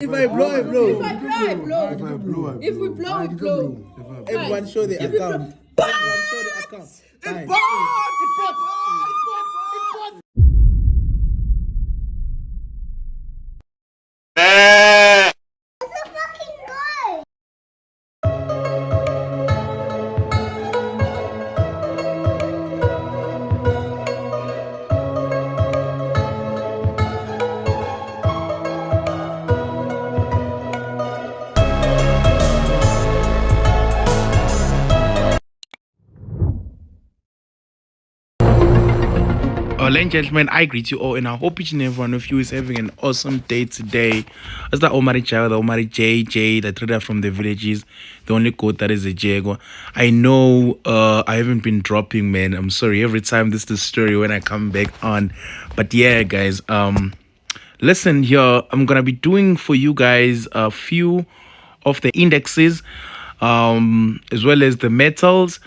If I blow, I blow. If we blow, we blow. Everyone show the account. Everyone show the account. Fine. Ladies and gentlemen, I greet you all and I hope each and every one of you is having an awesome day today. It's the Omari Jaguar, the Omari JJ, the trader from the villages, the only code that is a Jaguar. I know I haven't been dropping, man. I'm sorry. Every time this is the story when I come back on. But yeah, guys, listen here. I'm going to be doing for you guys a few of the indexes, as well as the metals,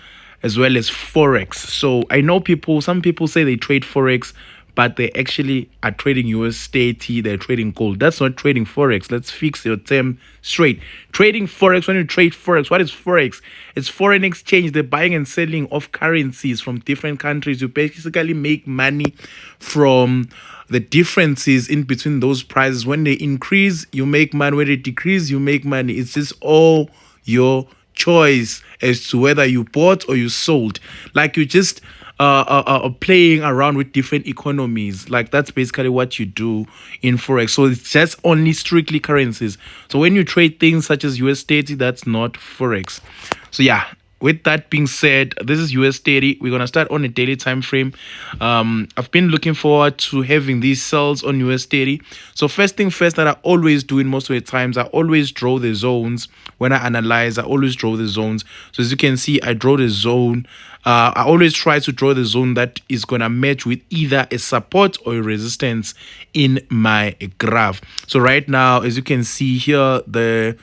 as well as Forex. So I know some people say they trade Forex, but they actually are trading US30, they're trading gold. That's not trading Forex. Let's fix your term straight. Trading Forex, when you trade Forex, what is Forex? It's foreign exchange, the buying and selling of currencies from different countries. You basically make money from the differences in between those prices. When they increase, you make money. When they decrease, you make money. It's just all your choice as to whether you bought or you sold. Like you just playing around with different economies. Like that's basically what you do in Forex. So it's just only strictly currencies. So when you trade things such as US30, that's not Forex. So yeah, with that being said, this is US30. We're gonna start on a daily time frame. I've been looking forward to having these sells on US30. So first thing first that I always do in most of the times, I always draw the zones. When I analyze, I always draw the zones. So as you can see, I draw the zone. I always try to draw the zone that is gonna match with either a support or a resistance in my graph. So right now, as you can see here, the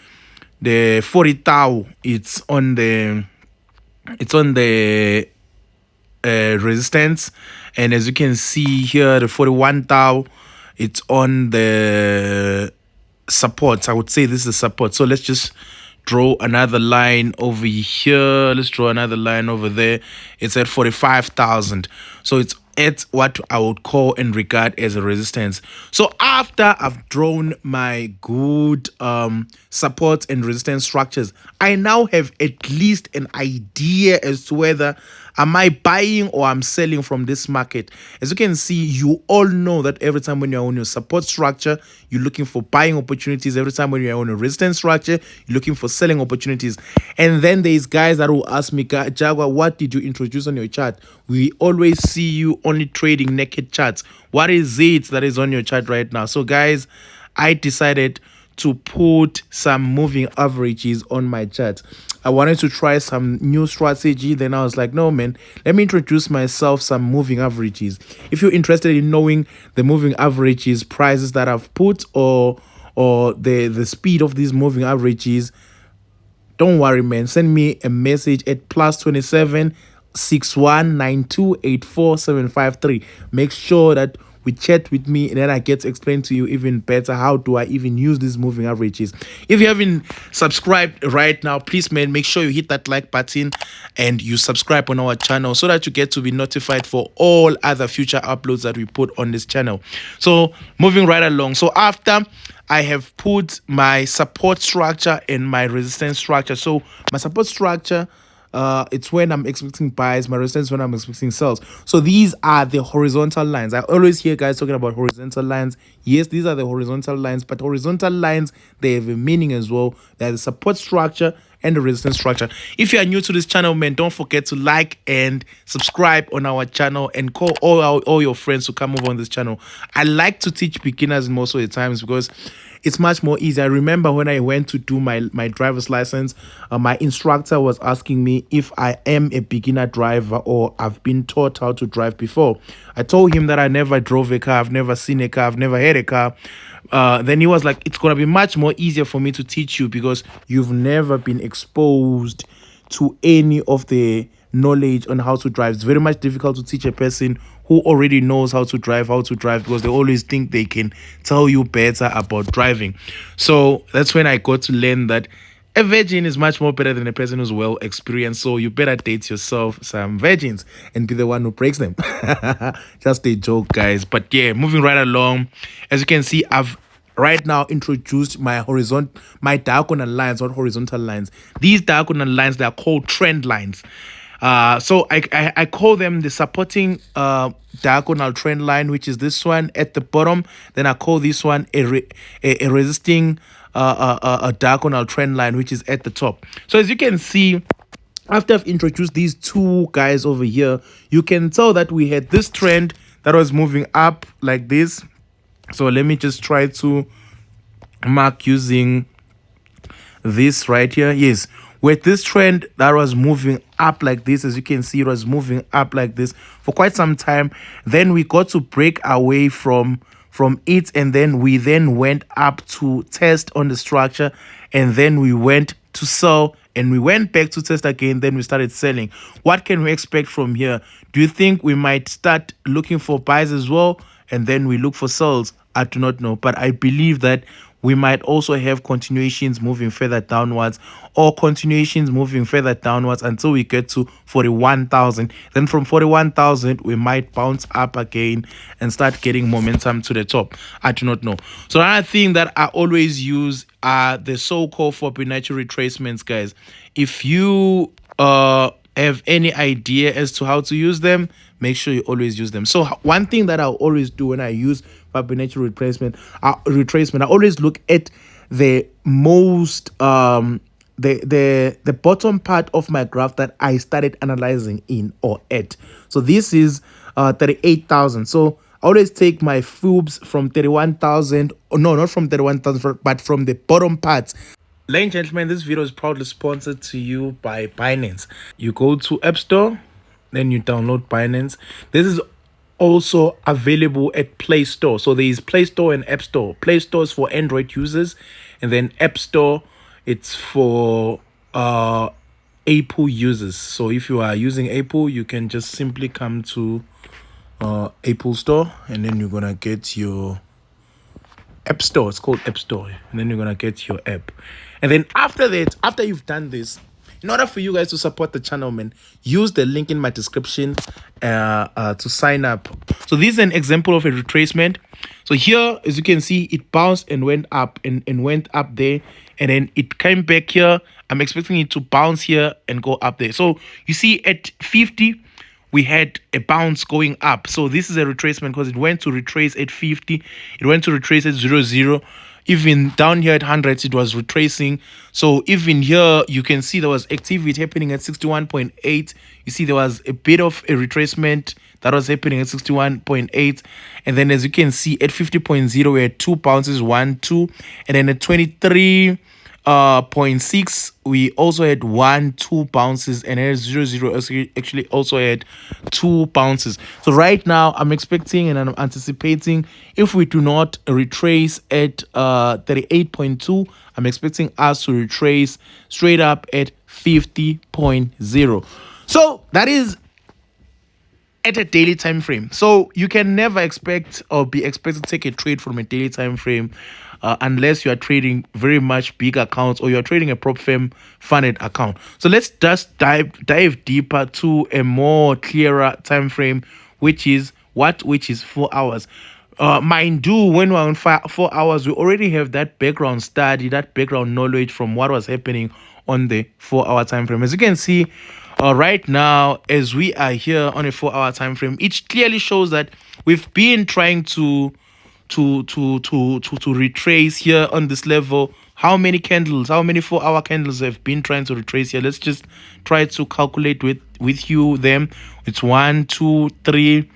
40 thou, it's on the resistance, and as you can see here, the 41 thou, it's on the support. I would say this is support. So let's just draw another line over here. Let's draw another line over there. It's at 45,000. So it's at what I would call and regard as a resistance. So after I've drawn my good support and resistance structures, I now have at least an idea as to whether am I buying or I'm selling from this market. As you can see, you all know that every time when you're on your support structure, you're looking for buying opportunities. Every time when you're on a resistance structure, you're looking for selling opportunities. And then there's guys that will ask me, Jaguar, what did you introduce on your chart? We always see you only trading naked charts. What is it that is on your chart right now? So guys, I decided to put some moving averages on my chart. I wanted to try some new strategy. Then I was like, no, man, let me introduce myself some moving averages. If you're interested in knowing the moving averages prices that I've put or the speed of these moving averages, don't worry, man. Send me a message at +27 619284 Make sure that we chat with me, and then I get to explain to you even better how do I even use these moving averages. If you haven't subscribed right now, please, man, make sure you hit that like button and you subscribe on our channel so that you get to be notified for all other future uploads that we put on this channel. So moving right along. So after I have put my support structure and my resistance structure. So my support structure, it's when I'm expecting buys, my resistance when I'm expecting sells. So these are the horizontal lines. I always hear guys talking about horizontal lines. Yes, these are the horizontal lines, but horizontal lines, they have a meaning as well. There's the support structure and the resistance structure. If you are new to this channel, man, don't forget to like and subscribe on our channel and call all your friends to come over on this channel. I like to teach beginners most of the times because it's much more easy. I remember when I went to do my driver's license, my instructor was asking me if I am a beginner driver or I've been taught how to drive before. I told him that I never drove a car, I've never seen a car, I've never had a car. Then he was like, it's going to be much more easier for me to teach you because you've never been exposed to any of the knowledge on how to drive. It's very much difficult to teach a person who already knows how to drive, because they always think they can tell you better about driving. So that's when I got to learn that a virgin is much more better than a person who's well experienced. So you better date yourself some virgins and be the one who breaks them. Just a joke, guys. But yeah, moving right along. As you can see, I've right now introduced my diagonal lines, not horizontal lines. These diagonal lines, they are called trend lines. So I call them the supporting diagonal trend line, which is this one at the bottom. Then I call this one a resisting a diagonal trend line, which is at the top. So as you can see, after I've introduced these two guys over here, you can tell that we had this trend that was moving up like this. So let me just try to mark using this right here. Yes, with this trend that was moving up like this, as you can see, it was moving up like this for quite some time. Then we got to break away from it, and then we went up to test on the structure, and then we went to sell, and we went back to test again. Then we started selling. What can we expect from here? Do you think we might start looking for buys as well, and then we look for sells? I do not know, but I believe that we might also have continuations moving further downwards, or continuations moving further downwards until we get to 41,000. Then from 41,000, we might bounce up again and start getting momentum to the top. I do not know. So another thing that I always use are the so-called Fibonacci retracements, guys. If you have any idea as to how to use them, make sure you always use them. So one thing that I'll always do when I use Fibonacci retracement, I always look at the most the bottom part of my graph that I started analyzing in or at. So this is 38,000. So I always take my FUBs from 31,000. No, not from 31,000, but from the bottom parts. Ladies and gentlemen, this video is proudly sponsored to you by Binance. You go to App Store, then you download Binance. This is also available at Play Store. So there is Play Store and App Store. Play Store is for Android users, and then App Store, it's for Apple users. So if you are using Apple, you can just simply come to Apple Store, and then you're gonna get your App Store. It's called App Store, and then you're gonna get your app. And then after that, after you've done this, in order for you guys to support the channel, man, use the link in my description to sign up. So this is an example of a retracement. So here, as you can see, it bounced and went up and went up there, and then it came back here. I'm expecting it to bounce here and go up there. So you see at 50, we had a bounce going up. So this is a retracement because it went to retrace at 50. It went to retrace at 00. Even down here at 100, it was retracing. So even here, you can see there was activity happening at 61.8. You see there was a bit of a retracement that was happening at 61.8. And then as you can see at 50.0, we had two bounces, 1, 2. And then at 23.6, we also had 1, 2 bounces, and at 00 actually also had 2 bounces. So right now I'm expecting and I'm anticipating, if we do not retrace at 38.2, I'm expecting us to retrace straight up at 50.0. So that is at a daily time frame. So you can never expect or be expected to take a trade from a daily time frame unless you are trading very much big accounts or you are trading a prop firm funded account. So let's just dive deeper to a more clearer time frame, which is 4 hours. Mind you, when we're on 4 hours, we already have that background study, that background knowledge from what was happening on the 4-hour time frame. As you can see, right now, as we are here on a 4-hour time frame, it clearly shows that we've been trying to retrace here on this level. How many 4-hour candles have been trying to retrace here? Let's just try to calculate with you them. It's 1, 2, 3.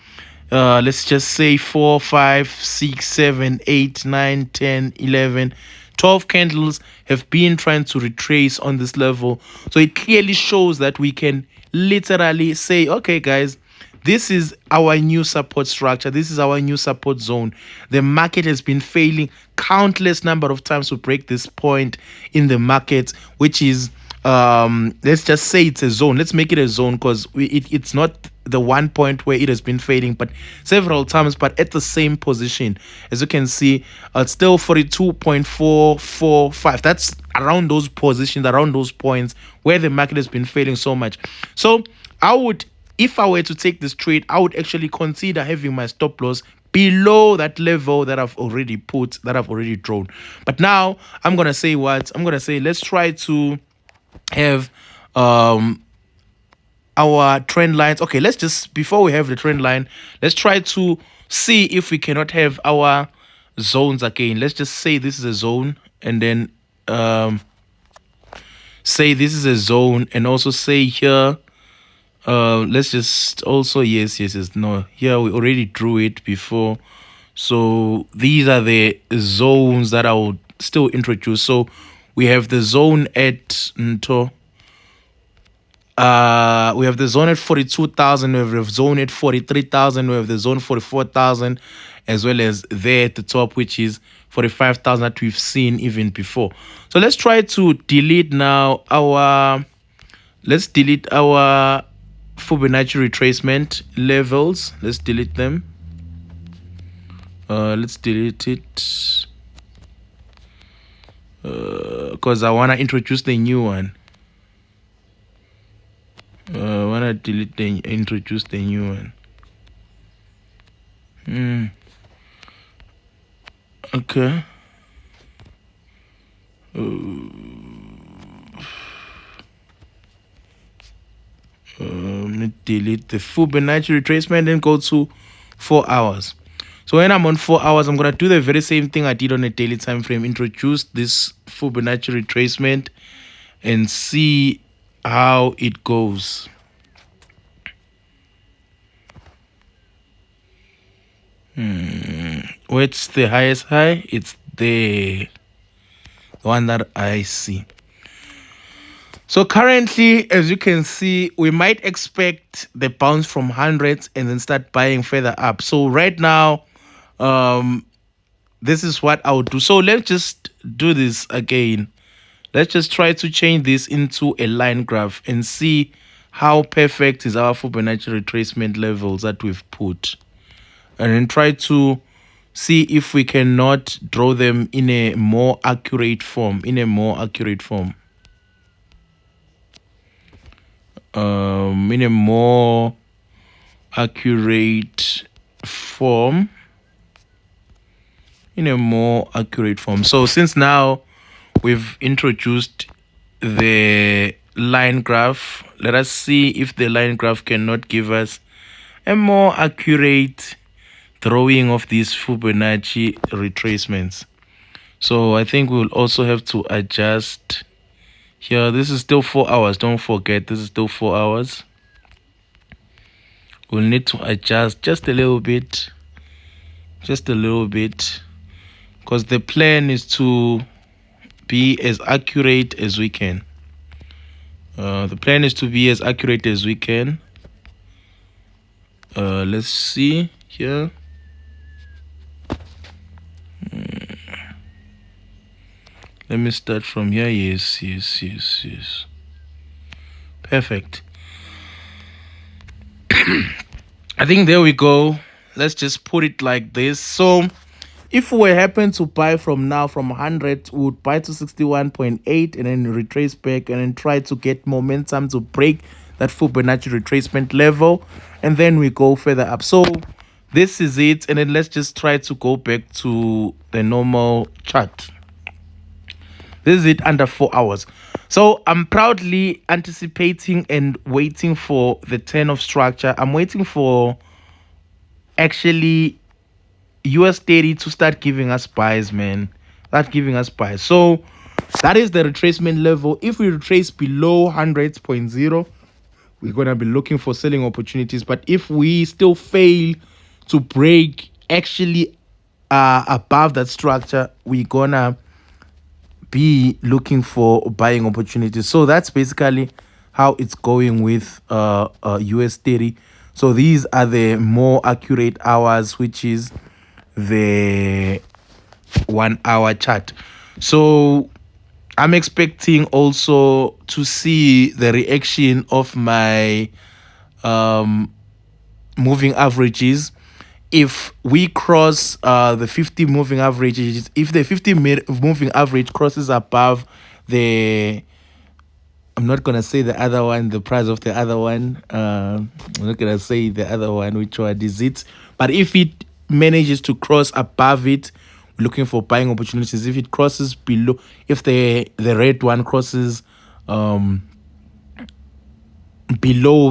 Let's just say 4, 5, 6, 7, 8, 9, 10, 11, 12 candles have been trying to retrace on this level. So it clearly shows that we can literally say, okay guys, this is our new support structure. This is our new support zone. The market has been failing countless number of times to break this point in the market, which is let's just say it's a zone. Let's make it a zone because it's not the one point where it has been fading, but several times, but at the same position. As you can see, it's still 42.445. That's around those positions, around those points where the market has been failing so much. So I would, if I were to take this trade, I would actually consider having my stop loss below that level that I've already put, that I've already drawn. But now I'm gonna say what I'm gonna say. Let's try to have our trend lines. Okay, let's just, before we have the trend line, let's try to see if we cannot have our zones again. Let's just say this is a zone, and then say this is a zone, and also say here, let's just also, yes, no, here we already drew it before. So these are the zones that I would still introduce. So we have the zone at Nto. We have the zone at 42,000, we have the zone at 43,000, we have the zone 44,000, as well as there at the top, which is 45,000 that we've seen even before. So let's try to delete now our, let's delete our Fibonacci retracement levels. Let's delete them. Let's delete it because I want to introduce the new one. I want to delete the, introduce the new one. Okay. Let me delete the Fibonacci retracement and go to 4 hours. So when I'm on 4 hours, I'm going to do the very same thing I did on a daily time frame. Introduce this Fibonacci retracement and see how it goes. What's the highest high? It's the one that I see. So currently, as you can see, we might expect the bounce from hundreds and then start buying further up. So right now, this is what I would do. So let's just do this again. Let's just try to change this into a line graph and see how perfect is our Fibonacci retracement levels that we've put. And then try to see if we cannot draw them in a more accurate form. In a more accurate form. So since now we've introduced the line graph, let us see if the line graph cannot give us a more accurate drawing of these Fibonacci retracements. So I think we'll also have to adjust here. This is still 4 hours. Don't forget, this is still 4 hours. We'll need to adjust just a little bit. Just a little bit. Because the plan is to be as accurate as we can. The plan is to be as accurate as we can. Let's see here. Let me start from here. Yes. Perfect. I think there we go. Let's just put it like this. So if we happen to buy from now from 100, we would buy to 61.8 and then retrace back and then try to get momentum to break that Fibonacci retracement level, and then we go further up. So this is it, and then let's just try to go back to the normal chart. This is it under 4 hours. So I'm proudly anticipating and waiting for the turn of structure. I'm waiting for actually US30 to start giving us buys, man. Start giving us buys. So that is the retracement level. If we retrace below 100.0, we're going to be looking for selling opportunities. But if we still fail to break actually above that structure, we're going to be looking for buying opportunities. So that's basically how it's going with US30. So these are the more accurate hours, which is the 1 hour chart. So I'm expecting also to see the reaction of my moving averages. If we cross the 50 moving averages, if the 50 moving average crosses above the, I'm not gonna say the other one, the price of the other one. I'm not gonna say the other one, which one is it? But if it manages to cross above it, we're looking for buying opportunities. If it crosses below, if the red one crosses below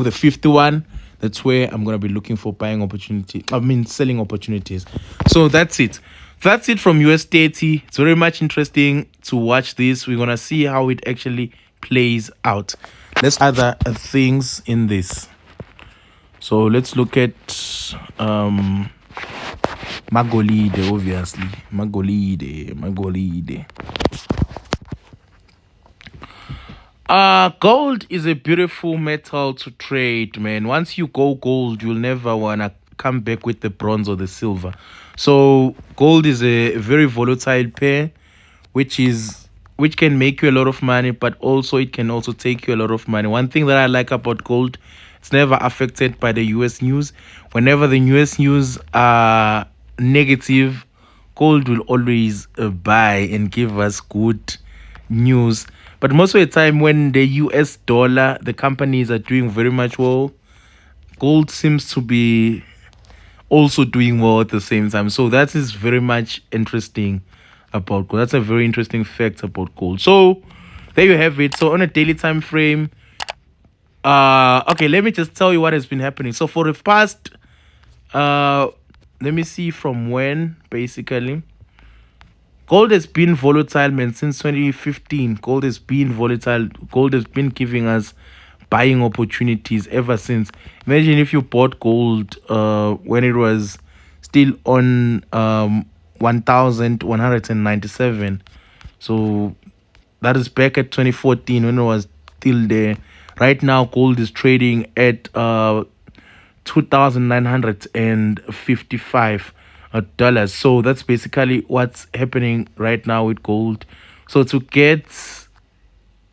the 51, that's where I'm gonna be looking for buying opportunity. I mean selling opportunities. So that's it. That's it from US30. It's very much interesting to watch this. We're gonna see how it actually plays out. Let's other things in this. So let's look at Magolide, obviously. Magolide. Gold is a beautiful metal to trade, man. Once you go gold, you'll never wanna come back with the bronze or the silver. So gold is a very volatile pair, which can make you a lot of money, but also it can also take you a lot of money. One thing that I like about gold, it's never affected by the US news. Whenever the US news are negative, gold will always buy and give us good news. But most of the time when the US dollar, the companies are doing very much well, gold seems to be also doing well at the same time. So that is very much interesting about gold. That's a very interesting fact about gold. So there you have it. So on a daily time frame, okay, let me just tell you what has been happening. So for the past let me see from when, basically. Gold has been volatile, man, since 2015. Gold has been volatile. Gold has been giving us buying opportunities ever since. Imagine if you bought gold when it was still on 1,197. So that is back at 2014 when it was still there. Right now, gold is trading at 2,955 dollars. So that's basically what's happening right now with gold. So to get,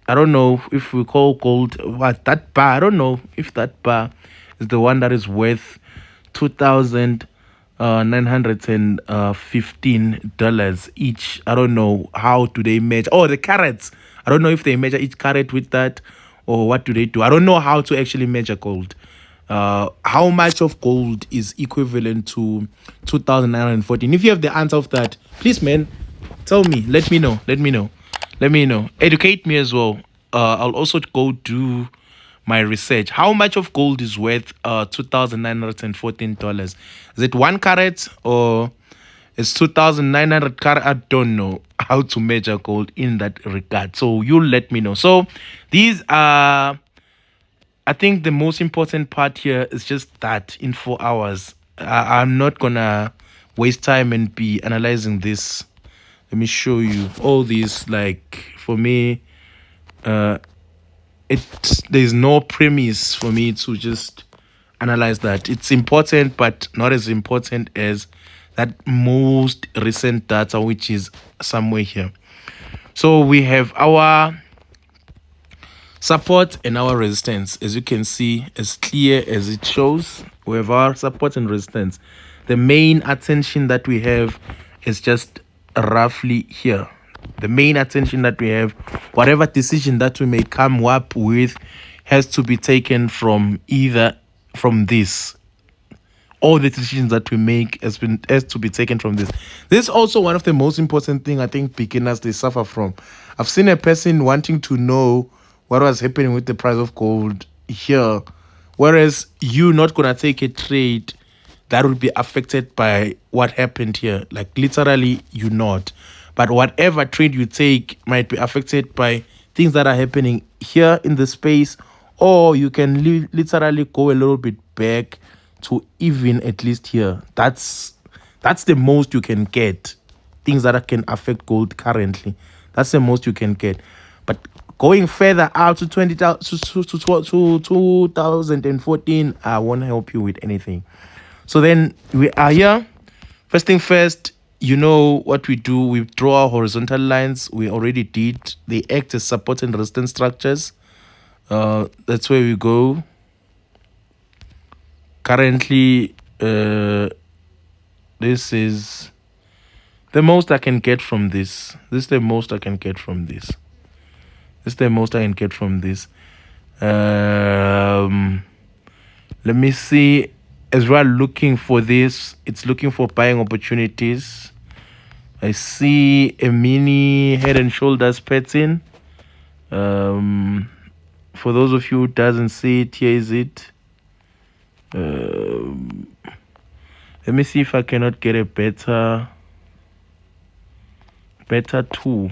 I don't know if we call gold what that bar, I don't know if that bar is the one that is worth $2,915 each. I don't know how do they measure. Oh, the carats, I don't know if they measure each carat with that, or what do they do. I don't know how to actually measure gold. How much of gold is equivalent to 2,914? If you have the answer of that, please, man, tell me. Let me know. Educate me as well. I'll also go do my research. How much of gold is worth $2,914? Is it 1 carat or is 2,900 carat? I don't know how to measure gold in that regard. So you let me know. So these are, I think the most important part here is just that in 4 hours. I'm not gonna waste time and be analyzing this. Let me show you all these. Like for me, there's no premise for me to just analyze that. It's important, but not as important as that most recent data, which is somewhere here. So we have our support and our resistance. As you can see, as clear as it shows, we have our support and resistance. The main attention that we have is just roughly here. The main attention that we have, whatever decision that we may come up with, has to be taken from either from this. All the decisions that we make has to be taken from this. This is also one of the most important thing I think beginners they suffer from. I've seen a person wanting to know what was happening with the price of gold here, whereas you're not gonna take a trade that will be affected by what happened here. Like literally, you're not. But whatever trade you take might be affected by things that are happening here in the space, or you can literally go a little bit back to even at least here. That's the most you can get. Things that can affect gold currently. That's the most you can get. But going further out to 2014, I won't help you with anything. So then we are here. First thing first, you know what we do. We draw our horizontal lines. We already did. They act as support and resistance structures. That's where we go. currently this is the most I can get from this. This is the most I can get from this. This is the most I can get from this. Let me see. As we're looking for this, it's looking for buying opportunities. I see a mini head and shoulders pattern. For those of you who doesn't see it, here is it. Let me see if I cannot get a better tool.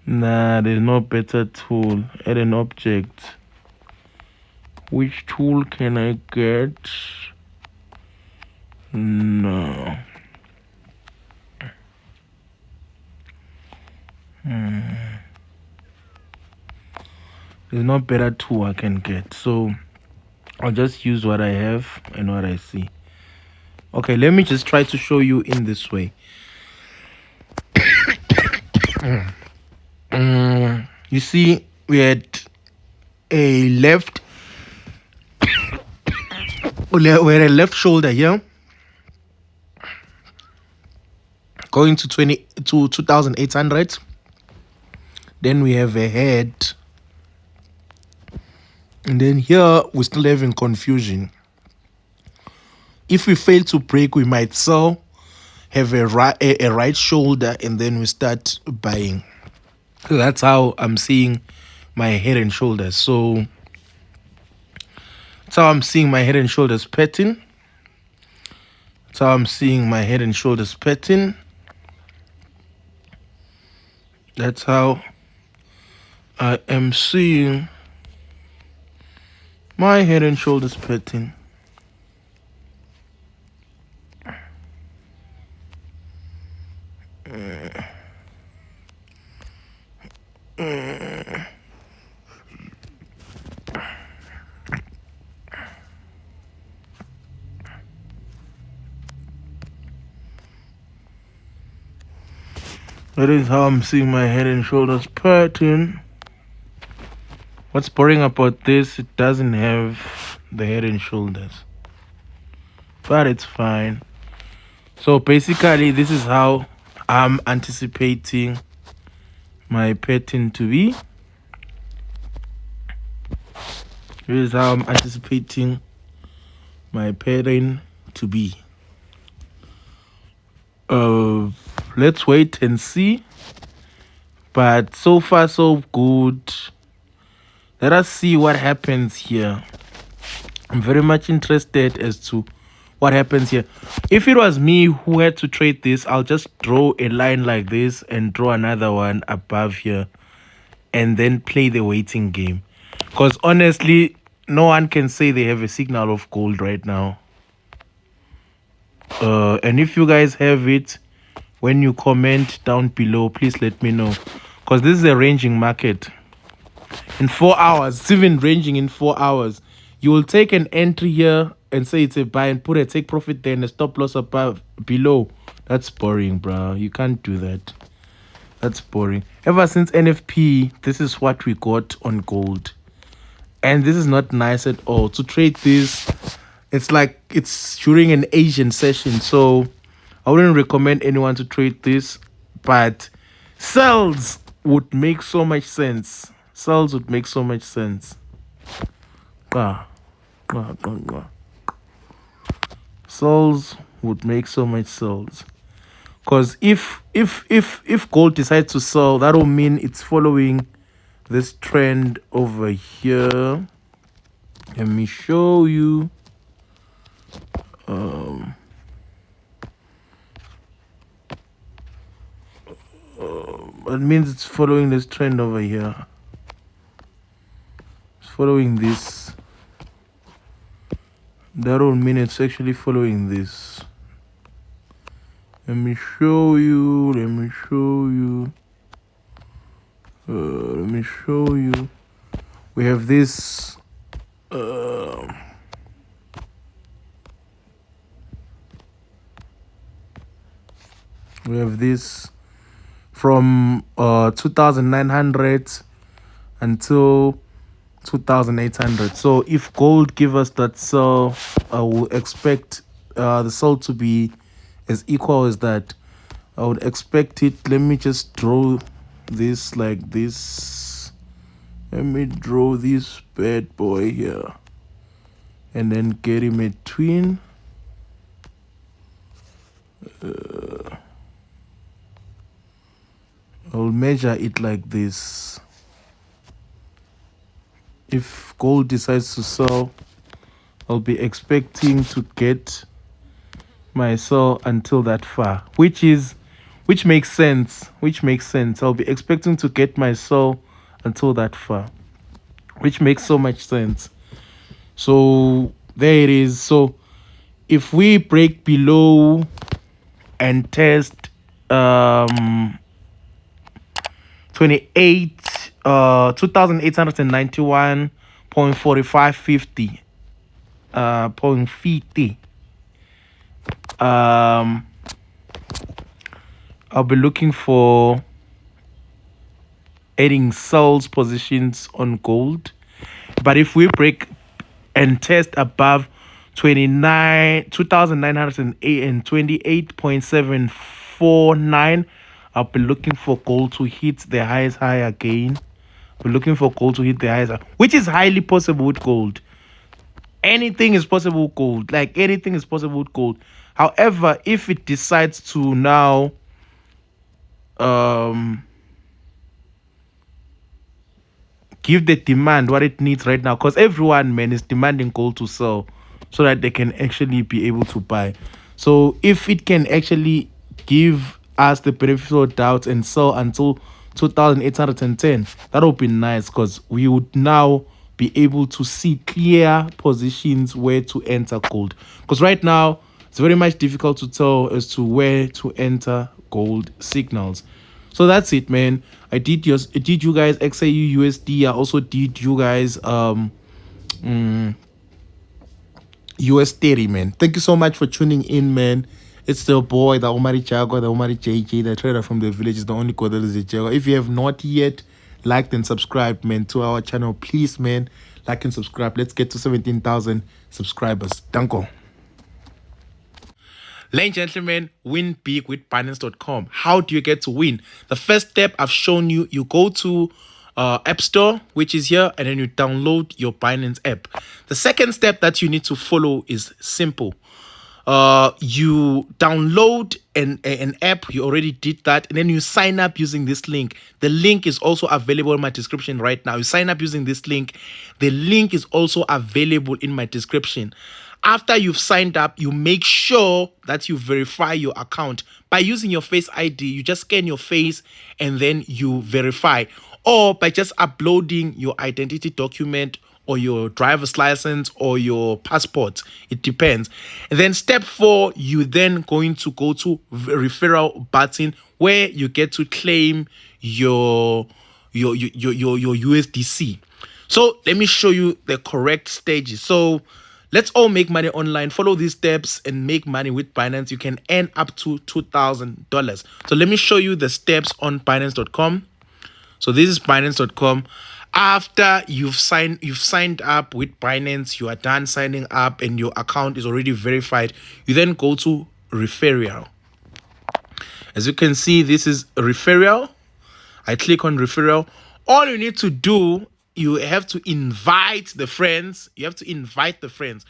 Nah, there's no better tool. Add an object. Which tool can I get? No. There's no better tool I can get. So I'll just use what I have and what I see. Okay, let me just try to show you in this way. You see, we had a left shoulder here going to 2,800. Then we have a head, and then here we're still having confusion. If we fail to break, we might sell, have a right shoulder, and then we start buying. So that's how I'm seeing my head and shoulders. So that's how I'm seeing my head and shoulders pattern. That's how I'm seeing my head and shoulders pattern. That's how I am seeing my head and shoulders pattern. That is how I'm seeing my head and shoulders pattern. What's boring about this, it doesn't have the head and shoulders, but it's fine. So basically, this is how I'm anticipating my pattern to be. This is how I'm anticipating my pattern to be. Let's wait and see. But so far so good. Let us see what happens here. I'm very much interested as to what happens here. If it was me who had to trade this, I'll just draw a line like this and draw another one above here and then play the waiting game. Because honestly, no one can say they have a signal of gold right now. And if you guys have it, when you comment down below, please let me know. Because this is a ranging market. In 4 hours, it's even ranging in 4 hours. You will take an entry here and say it's a buy and put a take profit there and a stop loss above below. That's boring, bro. You can't do that. That's boring. Ever since NFP, this is what we got on gold. And this is not nice at all. To trade this, it's like it's during an Asian session. So I wouldn't recommend anyone to trade this. But sells would make so much sense. Sells would make so much sense. Sells would make so much sense. Because if gold decides to sell, that will mean it's following this trend over here. Let me show you. It means it's following this trend over here. It's following this. That will mean it's actually following this. Let me show you. Let me show you. Let me show you. We have this. We have this from 2,900 until 2,800. So if gold give us that sell, I will expect the sell to be as equal as that. I would expect it. Let me just draw this like this. Let me draw this bad boy here and then get him a twin. I'll measure it like this. If gold decides to sell, I'll be expecting to get my sell until that far, which makes sense. I'll be expecting to get my sell until that far, which makes so much sense. So there it is. So if we break below and test 2891.4550 .50, I'll be looking for adding sales positions on gold. But if we break and test above 2,908 and 28.749, I'll be looking for gold to hit the highest high again. We're looking for gold to hit the highest high, which is highly possible with gold. Anything is possible with gold. Like anything is possible with gold. However, if it decides to now give the demand what it needs right now, because everyone, man, is demanding gold to sell so that they can actually be able to buy. So if it can actually give us the benefit of doubt and sell until 2,810, that would be nice, because we would now be able to see clear positions where to enter gold. Because right now it's very much difficult to tell as to where to enter gold signals. So that's it, man. I did you guys XAUUSD. I also did you guys US30, man. Thank you so much for tuning in, man. It's the boy, the Omari Jaguar, the Omari JJ, the trader from the village, is the only code that is a Jaguar. If you have not yet liked and subscribed, man, to our channel, please, man, like and subscribe. Let's get to 17,000 subscribers. Danko. Ladies and gentlemen, win big with Binance.com. How do you get to win? The first step I've shown you, you go to App Store, which is here, and then you download your Binance app. The second step that you need to follow is simple. You download an app, you already did that, and then you sign up using this link. The link is also available in my description right now. You sign up using this link. The link is also available in my description. After you've signed up, you make sure that you verify your account by using your Face ID. You just scan your face and then you verify, or by just uploading your identity document or your driver's license or your passport. It depends. And then step 4, you then going to go to referral button where you get to claim your USDC. So let me show you the correct stages. So let's all make money online. Follow these steps and make money with Binance. You can earn up to $2,000. So let me show you the steps on Binance.com. So this is Binance.com. After you've signed up with Binance, you are done signing up and your account is already verified, you then go to referral. As you can see, this is referral. I click on referral. All you need to do, you have to invite the friends. You invite the friends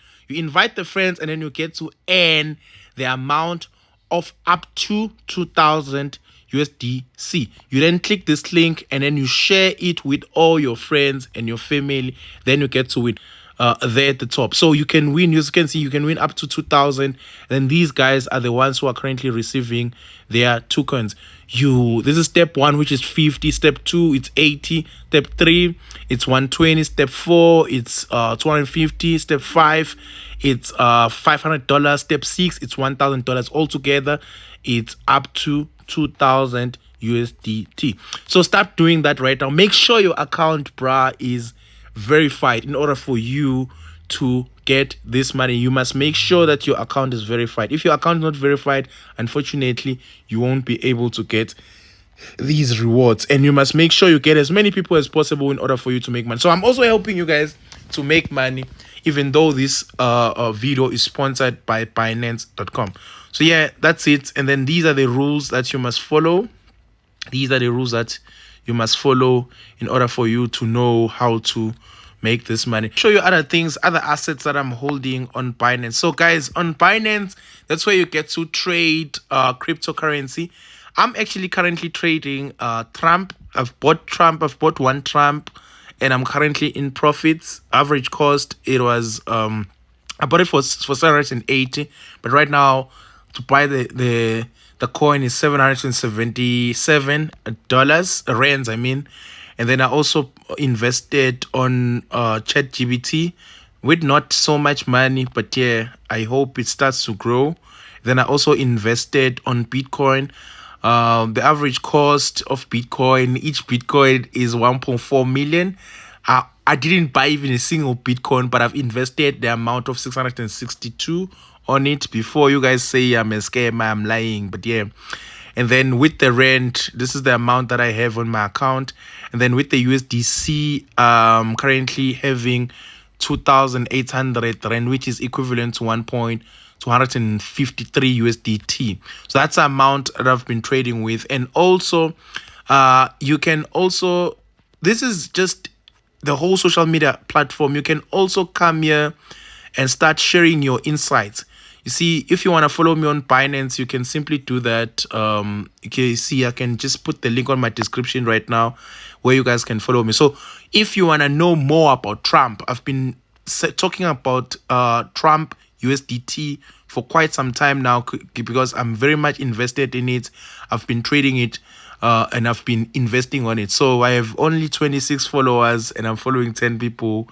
and then you get to earn the amount of up to 2,000 USDC. You then click this link and then you share it with all your friends and your family. Then you get to win there at the top. So you can win, as you can see, you can win up to 2,000. And these guys are the ones who are currently receiving their tokens. This is step 1, which is 50. Step 2, it's 80. Step 3, it's 120. Step 4, it's 250. Step 5, it's $500. Step 6, it's $1,000. Altogether, it's up to 2,000 USDT. So start doing that right now. Make sure your account, brah, is verified. In order for you to get this money, you must make sure that your account is verified. If your account is not verified, unfortunately, you won't be able to get these rewards, and you must make sure you get as many people as possible in order for you to make money. So I'm also helping you guys to make money, even though this video is sponsored by Binance.com. So yeah, that's it. And then these are the rules that you must follow. These are the rules that you must follow in order for you to know how to make this money. Show you other things, other assets that I'm holding on Binance. So guys, on Binance, that's where you get to trade cryptocurrency. I'm actually currently trading Trump. I've bought one Trump, and I'm currently in profits. Average cost, it was I bought it for 780, but right now to buy the coin is $777 rands, I mean. And then I also invested on ChatGPT with not so much money, but yeah, I hope it starts to grow. Then I also invested on Bitcoin. The average cost of Bitcoin, each Bitcoin is 1.4 million. I didn't buy even a single Bitcoin, but I've invested the amount of 662 on it. Before you guys say I'm a scammer, I'm lying, but yeah. And then with the rent, this is the amount that I have on my account. And then with the USDC, currently having 2,800 rand, which is equivalent to 1.253 USDT. So that's the amount that I've been trading with. And also, you can also, this is just the whole social media platform. You can also come here and start sharing your insights. You see, if you want to follow me on Binance, you can simply do that. Okay, see, I can just put the link on my description right now where you guys can follow me. So if you want to know more about Trump, I've been talking about Trump USDT for quite some time now because I'm very much invested in it. I've been trading it and I've been investing on it. So I have only 26 followers and I'm following 10 people.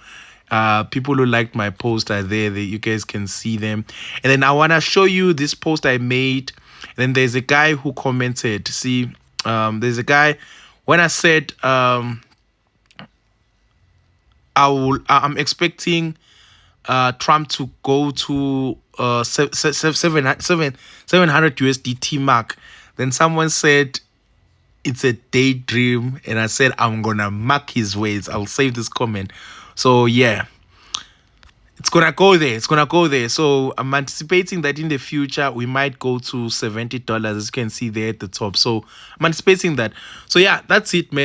People who liked my post are there. You guys can see them. And then I want to show you this post I made. And then there's a guy who commented. See, there's a guy, when I said I'm expecting Trump to go to 700 USDT mark, then someone said it's a daydream, and I said I'm gonna mark his words. I'll save this comment. So yeah, it's gonna go there. It's gonna go there. So I'm anticipating that in the future we might go to $70, as you can see there at the top. So I'm anticipating that. So yeah, that's it, man.